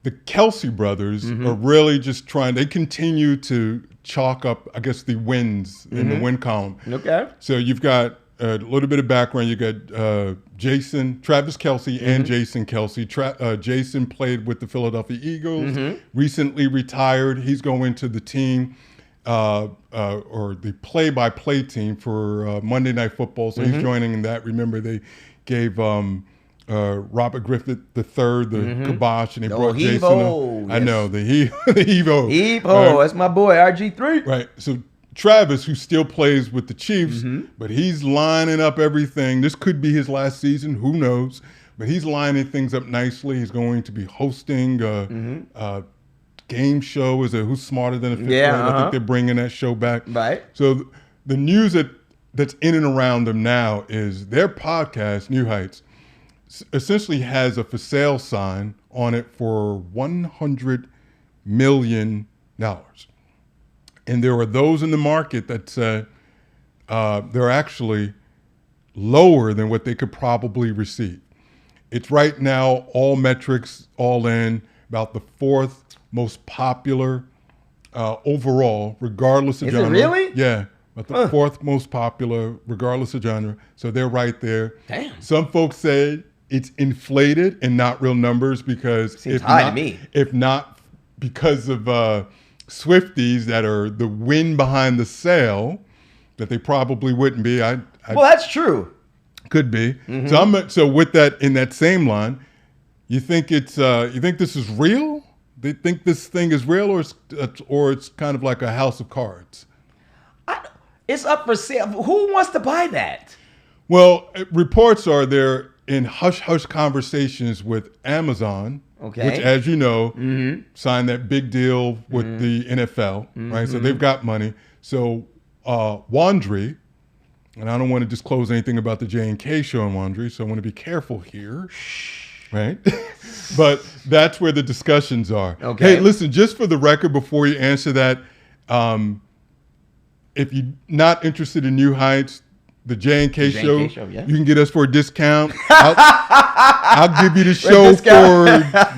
the Kelce brothers are really just they continue to chalk up, I guess, the wins in the win column. Okay. So you've got a little bit of background. You got Travis Kelce and Jason Kelce. Jason played with the Philadelphia Eagles, recently retired. He's going to the team, or the play-by-play team for Monday Night Football. So he's joining in that. Remember, they gave Robert Griffith III the kibosh, and they brought Jason up. Yes. I know, the Evo. Evo, that's my boy, RG3. Right. So Travis, who still plays with the Chiefs, but he's lining up everything. This could be his last season. Who knows? But he's lining things up nicely. He's going to be hosting a game show. Is it Who's Smarter Than a Fifth Grade? I think they're bringing that show back. Right. So the news that's in and around them now is their podcast, New Heights, essentially has a for sale sign on it for $100 million. And there are those in the market that said they're actually lower than what they could probably receive. It's right now, all metrics, all in, about the fourth most popular overall, regardless of genre. Is it really? Yeah, about the fourth most popular, regardless of genre. So they're right there. Damn. Some folks say it's inflated and not real numbers because Seems high to me. If not because of Swifties that are the wind behind the sail, that they probably wouldn't be. Well, that's true. Could be. So with that, in that same line, you think this is real? They think this thing is real, or it's kind of like a house of cards? It's up for sale. Who wants to buy that? Well, reports are they're in hush-hush conversations with Amazon, which, as you know, signed that big deal with the NFL, right? So they've got money. So Wandry, and I don't want to disclose anything about the J&K show on Wandry, so I want to be careful here, right? But that's where the discussions are. Okay. Hey, listen, just for the record, before you answer that, if you're not interested in New Heights, the J&K show, yeah. you can get us for a discount. I'll give you the show for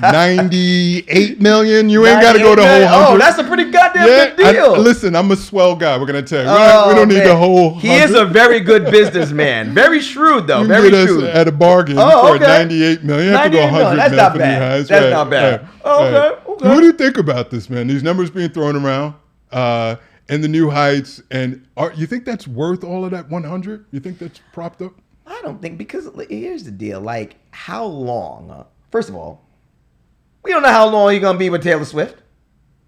$98 million. You ain't got to go the whole 100. Oh, that's a pretty goddamn good deal. Listen, I'm a swell guy. We're gonna tell you. We don't need the whole 100. He is a very good businessman. Very shrewd, though. You very get shrewd. Us at a bargain for $98 million. You have to go 100 That's million not for bad. New Heights. That's not bad. Okay. What do you think about this, man? These numbers being thrown around. And the New Heights, and you think that's worth all of that 100? You think that's propped up? I don't think, because here's the deal. Like, how long? First of all, we don't know how long you're going to be with Taylor Swift.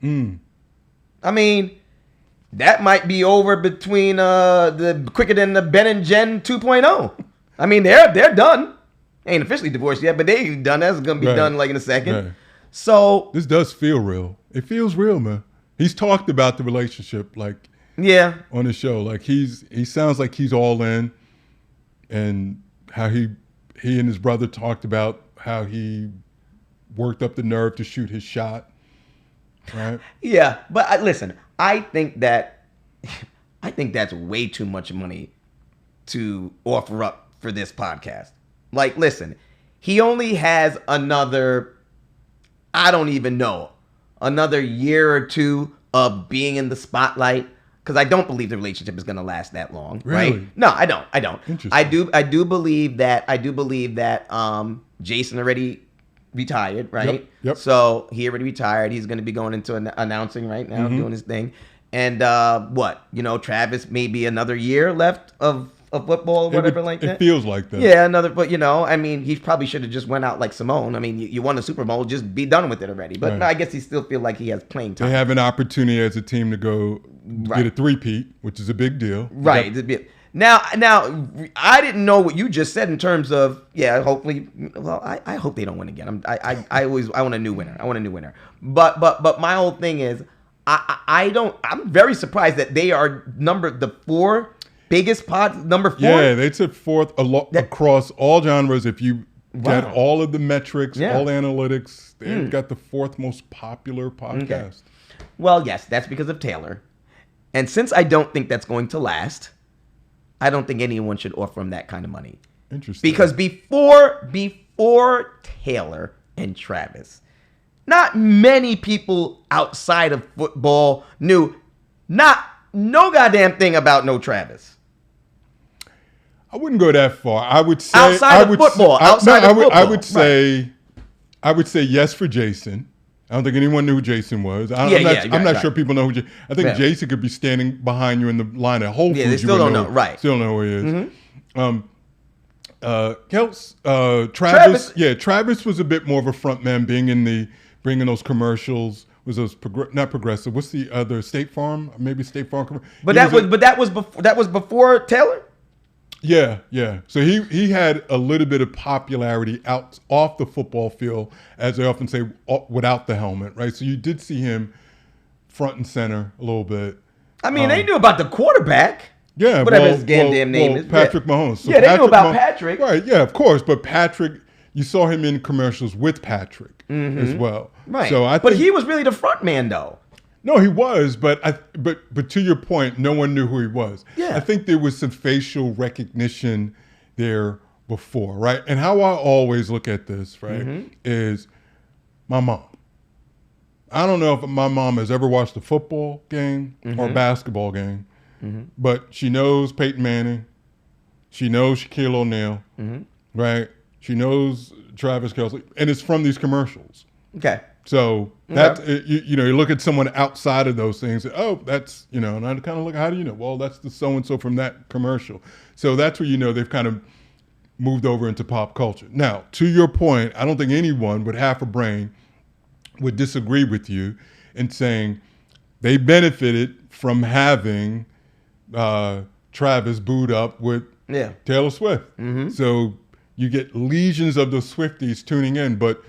I mean, that might be over between the quicker than the Ben and Jen 2.0. I mean, they're done. Ain't officially divorced yet, but they done. That's going to be done like in a second. Right. So this does feel real. It feels real, man. He's talked about the relationship, like, on the show. Like, he sounds like he's all in, and how he and his brother talked about how he worked up the nerve to shoot his shot. Right? Yeah, but listen, I think that's way too much money to offer up for this podcast. Like, listen, he only has another year or two of being in the spotlight, because I don't believe the relationship is going to last that long. Really? Right? No, I don't. Interesting. I do believe that Jason already retired, right? Yep. So he already retired. He's going to be going into announcing right now, doing his thing. And Travis, maybe another year left of football or whatever like that. It feels like that. Yeah, but I mean, he probably should have just went out like Simone. I mean, you won the Super Bowl, just be done with it already. But I guess he still feel like he has playing time. They have an opportunity as a team to go get a three-peat, which is a big deal. Right. Now, I didn't know what you just said in terms of, hopefully, well, I hope they don't win again. I want a new winner. But my whole thing is, I'm very surprised that they are the four biggest number 4. Yeah, they took fourth across all genres. If you get all of the metrics, all analytics, they've got the fourth most popular podcast. Okay. Well, yes, that's because of Taylor. And since I don't think that's going to last, I don't think anyone should offer him that kind of money. Interesting. Because before Taylor and Travis, not many people outside of football knew no goddamn thing about no Travis. I wouldn't go that far. I would say outside of football. I would say yes for Jason. I don't think anyone knew who Jason was. I'm not sure people know who. I think Jason could be standing behind you in the line at Whole Foods. Yeah, they still don't know. Right. Still don't know who he is. Mm-hmm. Kelce, Travis. Yeah, Travis was a bit more of a front man, bringing those commercials. Was those not Progressive? What's the other State Farm? Maybe State Farm. But that was before Taylor. Yeah. So he had a little bit of popularity off the football field, as they often say, without the helmet, right? So you did see him front and center a little bit. I mean, they knew about the quarterback. Yeah, whatever his damn name is. Patrick Mahomes. So they knew about Patrick. Right, yeah, of course. But Patrick, you saw him in commercials with Patrick as well. Right. So but he was really the front man, though. No, he was, but to your point, no one knew who he was. Yeah. I think there was some facial recognition there before, right? And how I always look at this, right, is my mom. I don't know if my mom has ever watched a football game or a basketball game, but she knows Peyton Manning. She knows Shaquille O'Neal, right? She knows Travis Kelce, and it's from these commercials. Okay. So that you look at someone outside of those things. Oh, that's and I kind of look. How do you know? Well, that's the so and so from that commercial. So that's where they've kind of moved over into pop culture. Now, to your point, I don't think anyone with half a brain would disagree with you in saying they benefited from having Travis booed up with Taylor Swift. So you get legions of those Swifties tuning in, but.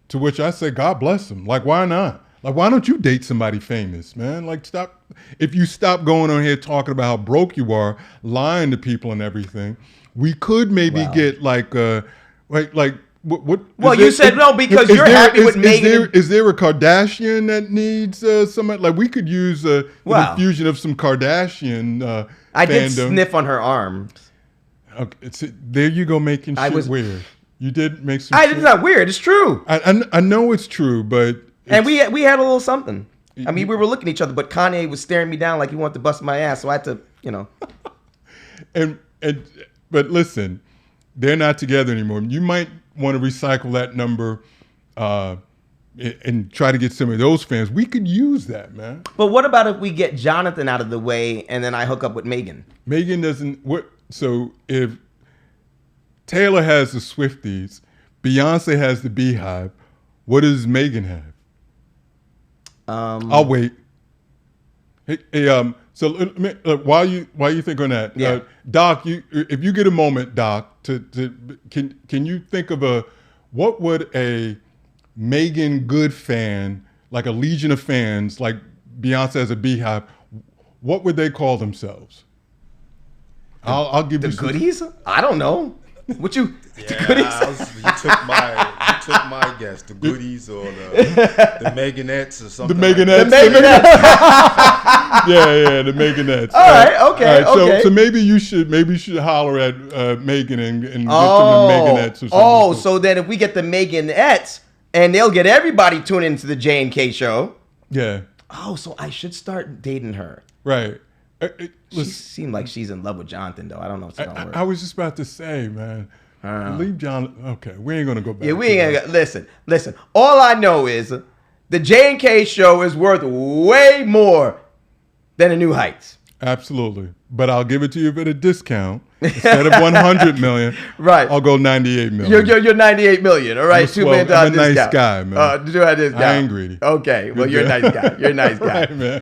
To which I say, God bless them. Like, why not? Like, why don't you date somebody famous, man? Like, stop. If you stop going on here talking about how broke you are, lying to people and everything, we could maybe get like what? Well, you said no because you're happy with Megan. Is there a Kardashian that needs somebody? Like, we could use an infusion of some Kardashian I did sniff on her arms. Okay, there you go, making shit weird. You did make some. It's not weird. It's true. I know it's true, but and we had a little something. I mean, we were looking at each other, but Kanye was staring me down like he wanted to bust my ass, so I had to, But listen, they're not together anymore. You might want to recycle that number, and try to get some of those fans. We could use that, man. But what about if we get Jonathan out of the way and then I hook up with Megan? Megan doesn't. So if Taylor has the Swifties, Beyonce has the Beehive. What does Megan have? I'll wait. Hey, so while you think on that, Doc, if you get a moment, Doc, can you think of what would a Megan Good fan, like a legion of fans, like Beyonce has a Beehive, what would they call themselves? I'll give you the goodies. I don't know. What you? You took my guess. The goodies or the Meganettes or something. The Meganettes. Yeah, the Meganettes. All right. Okay. So maybe you should holler at Megan and get some Meganettes or something. Oh, so then if we get the Meganettes and they'll get everybody tuned into the J&K show. Yeah. Oh, so I should start dating her. Right. She seemed like she's in love with Jonathan, though. I don't know if it's going to work. I was just about to say, man. Leave Jonathan. Okay, we ain't going to go back. Yeah, we ain't going to. Listen. All I know is the J&K show is worth way more than a New Heights. Absolutely. But I'll give it to you at a discount. Instead of $100 million, right? I'll go $98 million. You're $98 million, all right? $2 million I'm a discount. nice guy, man. Do I discount? I ain't greedy. Okay, well, you're a nice guy. You're a nice guy. Right, man.